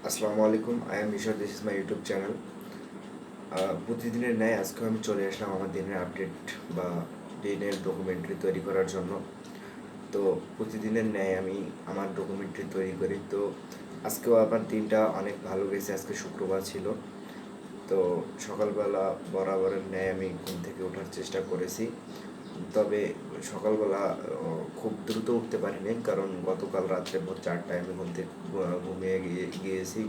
আসসালামু আলাইকুম, I am মিশর, this is my YouTube channel. প্রতিদিনের ন্যায় আজকেও আমি চলে আসলাম আমার দিনের আপডেট বা দিনের ডকুমেন্টারি তৈরি করার জন্য। তো প্রতিদিনের ন্যায় আমি আমার ডকুমেন্টারি তৈরি করি। তো আজকেও আবার দিনটা অনেক ভালো গেছে। আজকে শুক্রবার ছিল। তো সকালবেলা বরাবরের ন্যায় আমি ঘুম থেকে ওঠার চেষ্টা করেছি। তবে সকালবেলা খুব দ্রুত উঠতে পারিনি, কারণ গতকাল রাত্রে ভোর 4টায় আমি ঘুমিয়ে গিয়েছি।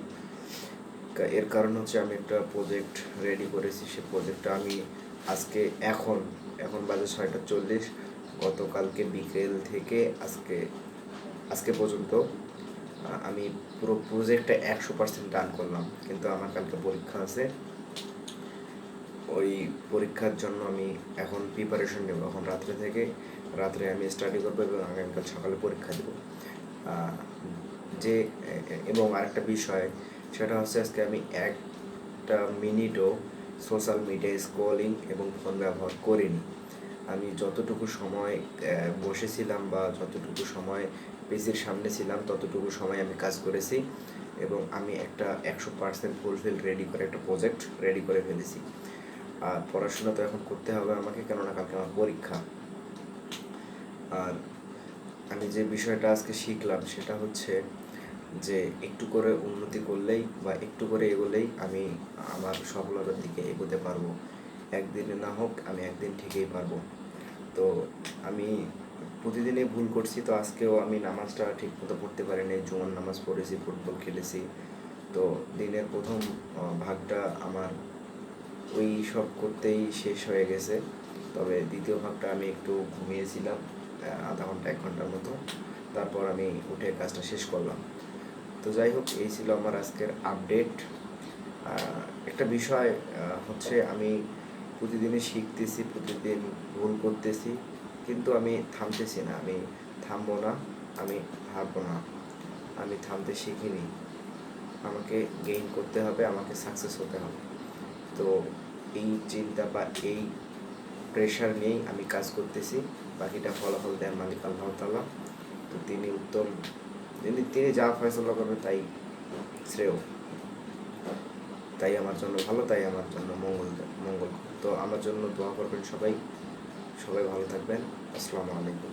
এর কারণ হচ্ছে আমি একটা প্রজেক্ট রেডি করেছি। সে প্রজেক্টটা আমি আজকে এখন এখন বাজে 6:40, গতকালকে বিকেল থেকে আজকে পর্যন্ত আমি পুরো প্রজেক্টটা 100% ডান করলাম। কিন্তু আমার কালকে পরীক্ষা আছে, ওই পরীক্ষার জন্য আমি এখন প্রিপারেশন নেব। এখন রাত্রে আমি স্টাডি করবো এবং আগামীকাল সকালে পরীক্ষা দেবো। যে এবং আরেকটা বিষয়, সেটা হচ্ছে আজকে আমি একটা মিনিটও সোশ্যাল মিডিয়ায় স্ক্রলিং এবং ফোন ব্যবহার করিনি। আমি যতটুকু সময় বসেছিলাম বা যতটুকু সময় পিসির সামনে ছিলাম ততটুকু সময় আমি কাজ করেছি এবং আমি একটা 100% ফুলফিল একটা প্রজেক্ট রেডি করে ফেলেছি। আর পড়াশোনা তো এখন করতে হবে আমাকে, কেননা কালকে আমার পরীক্ষা। আর আমি যে বিষয়টা আজকে শিখলাম সেটা হচ্ছে যে একটু করে উন্নতি করলেই বা একটু করে এগোলেই আমি আমার সফলতার দিকে এগোতে পারবো। একদিনে না হোক, আমি একদিন ঠিকই পারবো। তো আমি প্রতিদিনই ভুল করছি। তো আজকেও আমি নামাজটা ঠিক মতো পড়তে পারিনি। জুমার নামাজ পড়েছি, ফুটবল খেলেছি। তো দিনের প্রথম ভাগটা আমার ওই সব করতেই শেষ হয়ে গেছে। তবে দ্বিতীয় ভাগটা আমি একটু ঘুমিয়েছিলাম, আধা ঘন্টা 1 ঘন্টার মতো। তারপর আমি উঠে কাজটা শেষ করলাম। তো যাই হোক, এই ছিল আমার আজকের আপডেট। একটা বিষয় হচ্ছে, আমি প্রতিদিনই শিখতেছি, প্রতিদিন ভুল করতেছি, কিন্তু আমি থামতেছি না। আমি থামবো না, আমি হারবো না, আমি থামতে শিখিনি। আমাকে গেইন করতে হবে, আমাকে সাকসেস হতে হবে। তো এই চিন্তা বা এই প্রেশার নিয়েই আমি কাজ করতেছি। বাকিটা ফলাফল দেন মালিক আল্লাহ তাআলা। তো তিনি যা ফয়সালা করবেন তাই শ্রেয়, তাই আমার জন্য ভালো, তাই আমার জন্য মঙ্গল। তো আমার জন্য দোয়া করবেন সবাই। সবাই ভালো থাকবেন। আসসালামু আলাইকুম।